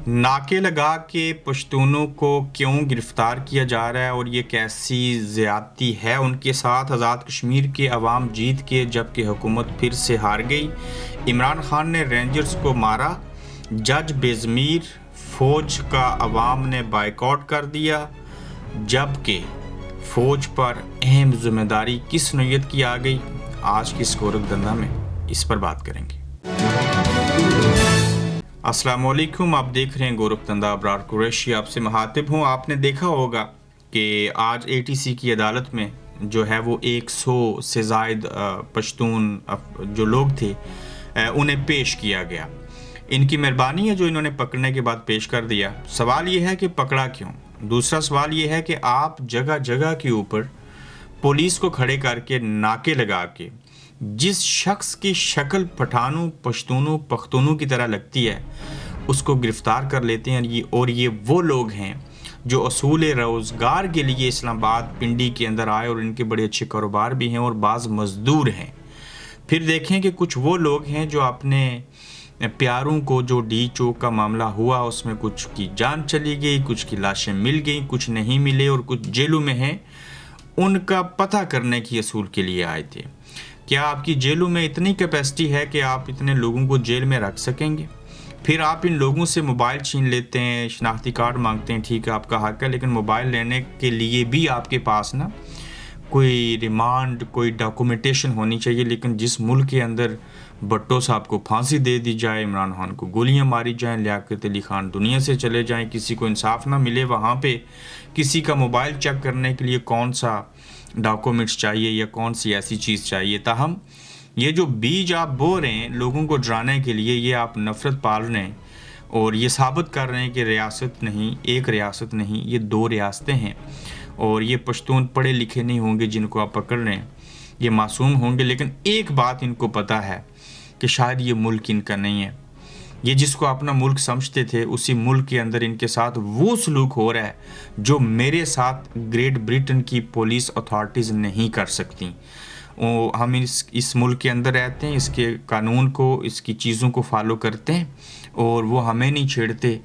ناکے لگا کے پشتونوں کو کیوں گرفتار کیا جا رہا ہے اور یہ کیسی زیادتی ہے ان کے ساتھ؟ آزاد کشمیر کے عوام جیت کے جبکہ حکومت پھر سے ہار گئی۔ عمران خان نے رینجرز کو مارا، جج بے ضمیر فوج کا عوام نے بائیکاٹ کر دیا، جبکہ فوج پر اہم ذمہ داری کس نوعیت کی آ گئی؟ آج کی اس گورکھ دندہ میں اس پر بات کریں گے۔ السلام علیکم، آپ دیکھ رہے ہیں گورکھ دندہ، ابرار قریشی آپ سے مخاطب ہوں۔ آپ نے دیکھا ہوگا کہ آج اے ٹی سی کی عدالت میں جو ہے وہ 100 سے زائد پشتون جو لوگ تھے انہیں پیش کیا گیا۔ ان کی مہربانی ہے جو انہوں نے پکڑنے کے بعد پیش کر دیا۔ سوال یہ ہے کہ پکڑا کیوں؟ دوسرا سوال یہ ہے کہ آپ جگہ جگہ کے اوپر پولیس کو کھڑے کر کے ناکے لگا کے جس شخص کی شکل پٹھانوں، پشتونوں، پختونوں کی طرح لگتی ہے اس کو گرفتار کر لیتے ہیں، اور یہ وہ لوگ ہیں جو اصول روزگار کے لیے اسلام آباد پنڈی کے اندر آئے اور ان کے بڑے اچھے کاروبار بھی ہیں اور بعض مزدور ہیں۔ پھر دیکھیں کہ کچھ وہ لوگ ہیں جو اپنے پیاروں کو، جو ڈی چوک کا معاملہ ہوا اس میں کچھ کی جان چلی گئی، کچھ کی لاشیں مل گئیں، کچھ نہیں ملے اور کچھ جیلوں میں ہیں، ان کا پتہ کرنے کی اصول کے لیے آئے تھے۔ کیا آپ کی جیلوں میں اتنی کیپیسٹی ہے کہ آپ اتنے لوگوں کو جیل میں رکھ سکیں گے؟ پھر آپ ان لوگوں سے موبائل چھین لیتے ہیں، شناختی کارڈ مانگتے ہیں، ٹھیک ہے آپ کا حق ہے، لیکن موبائل لینے کے لیے بھی آپ کے پاس نا کوئی ریمانڈ، کوئی ڈاکومنٹیشن ہونی چاہیے۔ لیکن جس ملک کے اندر بھٹو صاحب کو پھانسی دے دی جائے، عمران خان کو گولیاں ماری جائیں، لیاقت علی خان دنیا سے چلے جائیں، کسی کو انصاف نہ ملے، وہاں پہ کسی کا موبائل چیک کرنے کے لیے کون سا ڈاکومنٹس چاہیے یا کون سی ایسی چیز چاہیے؟ تاہم یہ جو بیج آپ بو رہے ہیں لوگوں کو ڈرانے کے لیے، یہ آپ نفرت پال رہے ہیں اور یہ ثابت کر رہے ہیں کہ ریاست نہیں، ایک ریاست نہیں، یہ 2 ریاستیں ہیں، اور یہ پشتون پڑھے لکھے نہیں ہوں گے جن کو آپ پکڑ رہے ہیں، یہ معصوم ہوں گے، لیکن ایک بات ان کو پتہ ہے کہ شاید یہ ملک ان کا نہیں ہے۔ یہ جس کو اپنا ملک سمجھتے تھے اسی ملک کے اندر ان کے ساتھ وہ سلوک ہو رہا ہے جو میرے ساتھ گریٹ برٹن کی پولیس اتھارٹیز نہیں کر سکتی۔ ہم اس ملک کے اندر رہتے ہیں، اس کے قانون کو، اس کی چیزوں کو فالو کرتے ہیں، اور وہ ہمیں نہیں چھیڑتے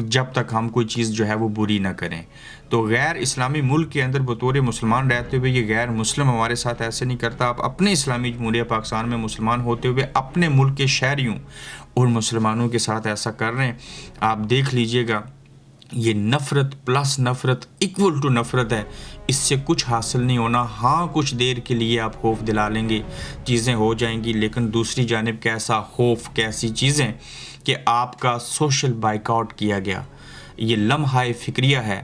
جب تک ہم کوئی چیز جو ہے وہ بری نہ کریں۔ تو غیر اسلامی ملک کے اندر بطور مسلمان رہتے ہوئے یہ غیر مسلم ہمارے ساتھ ایسے نہیں کرتا۔ آپ اپنے اسلامی جمہوریہ پاکستان میں مسلمان ہوتے ہوئے اپنے ملک کے شہریوں اور مسلمانوں کے ساتھ ایسا کر رہے ہیں۔ آپ دیکھ لیجئے گا، یہ نفرت پلس نفرت ایکول ٹو نفرت ہے، اس سے کچھ حاصل نہیں ہونا۔ ہاں کچھ دیر کے لیے آپ خوف دلا لیں گے، چیزیں ہو جائیں گی، لیکن دوسری جانب کیسا خوف، کیسی چیزیں کہ آپ کا سوشل بائیکاٹ کیا گیا۔ یہ لمحہ فکریہ ہے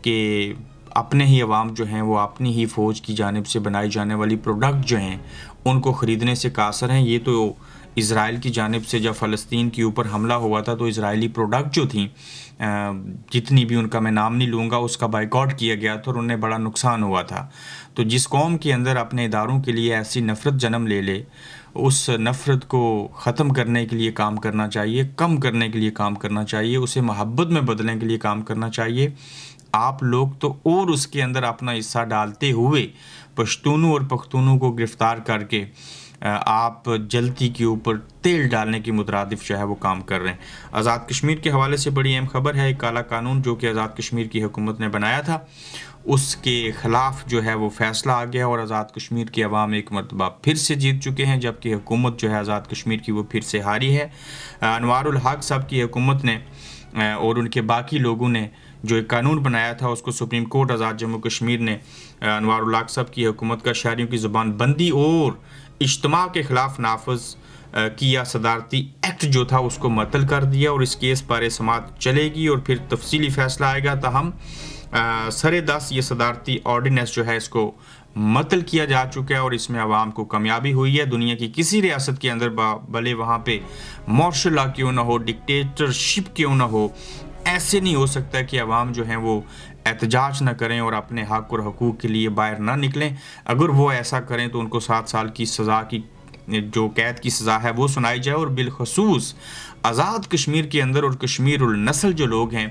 کہ اپنے ہی عوام جو ہیں وہ اپنی ہی فوج کی جانب سے بنائی جانے والی پروڈکٹ جو ہیں ان کو خریدنے سے قاصر ہیں۔ یہ تو اسرائیل کی جانب سے جب فلسطین کے اوپر حملہ ہوا تھا تو اسرائیلی پروڈکٹ جو تھیں، جتنی بھی ان کا میں نام نہیں لوں گا، اس کا بائیکاٹ کیا گیا تھا اور انہیں بڑا نقصان ہوا تھا۔ تو جس قوم کے اندر اپنے اداروں کے لیے ایسی نفرت جنم لے لے، اس نفرت کو ختم کرنے کے لیے کام کرنا چاہیے، کم کرنے کے لیے کام کرنا چاہیے، اسے محبت میں بدلنے کے لیے کام کرنا چاہیے۔ آپ لوگ تو اور اس کے اندر اپنا حصہ ڈالتے ہوئے پشتونوں اور پختونوں کو گرفتار کر کے آپ جلتی کے اوپر تیل ڈالنے کی مترادف جو ہے وہ کام کر رہے ہیں۔ آزاد کشمیر کے حوالے سے بڑی اہم خبر ہے، ایک کالا قانون جو کہ آزاد کشمیر کی حکومت نے بنایا تھا اس کے خلاف جو ہے وہ فیصلہ آ گیا، اور آزاد کشمیر کے عوام ایک مرتبہ پھر سے جیت چکے ہیں، جبکہ حکومت جو ہے آزاد کشمیر کی وہ پھر سے ہاری ہے۔ انوار الحق صاحب کی حکومت نے اور ان کے باقی لوگوں نے جو ایک قانون بنایا تھا اس کو سپریم کورٹ آزاد جموں کشمیر نے انوار الحق صاحب کی حکومت کا شہریوں کی زبان بندی اور اجتماع کے خلاف نافذ کیا صدارتی ایکٹ جو تھا اس کو معطل کر دیا، اور اس کیس پر سماعت چلے گی اور پھر تفصیلی فیصلہ آئے گا۔ تاہم سرے 10 یہ صدارتی آرڈیننس جو ہے اس کو معطل کیا جا چکا ہے، اور اس میں عوام کو کامیابی ہوئی ہے۔ دنیا کی کسی ریاست کے اندر بھلے وہاں پہ مارشل لا کیوں نہ ہو، ڈکٹیٹرشپ کیوں نہ ہو، ایسے نہیں ہو سکتا کہ عوام جو ہیں وہ احتجاج نہ کریں اور اپنے حق اور حقوق کے لیے باہر نہ نکلیں۔ اگر وہ ایسا کریں تو ان کو 7 سال کی سزا کی جو قید کی سزا ہے وہ سنائی جائے، اور بالخصوص آزاد کشمیر کے اندر اور کشمیر النسل جو لوگ ہیں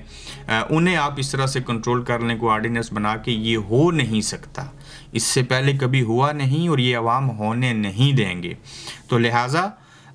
انہیں آپ اس طرح سے کنٹرول کر لیں کو آرڈیننس بنا کے، یہ ہو نہیں سکتا، اس سے پہلے کبھی ہوا نہیں اور یہ عوام ہونے نہیں دیں گے۔ تو لہٰذا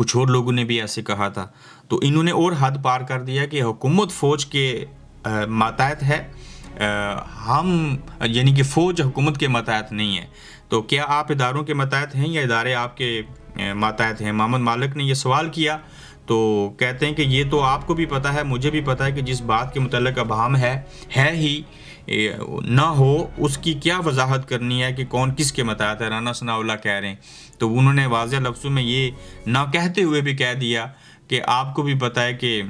کچھ اور لوگوں نے بھی ایسے کہا تھا. تو انہوں نے اور حد پار کر دیا کہ حکومت فوج کے ماتحت ہے, ہم یعنی کہ فوج حکومت کے ماتحت نہیں ہے. تو کیا آپ اداروں کے ماتحت ہیں یا ادارے آپ کے ماتحت ہیں؟ محمد مالک نے یہ سوال کیا. تو کہتے ہیں کہ یہ تو آپ کو بھی پتہ ہے, مجھے بھی پتہ ہے کہ جس بات کے متعلق ابہام ہے ہی نہ ہو, اس کی کیا وضاحت کرنی ہے کہ کون کس کے ماتحت ہے. رانا ثناء اللہ کہہ رہے ہیں. تو انہوں نے واضح لفظوں میں یہ نہ کہتے ہوئے بھی کہہ دیا کہ آپ کو بھی پتہ ہے کہ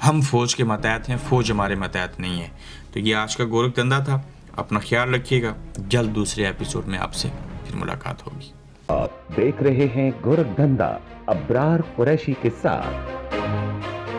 ہم فوج کے ماتحت ہیں, فوج ہمارے ماتحت نہیں ہے. تو یہ آج کا گورکھ دھندا تھا. اپنا خیال رکھیے گا. جلد دوسرے ایپیسوڈ میں آپ سے پھر ملاقات ہوگی. آپ دیکھ رہے ہیں گورکھ دھندا ابرار قریشی کے ساتھ.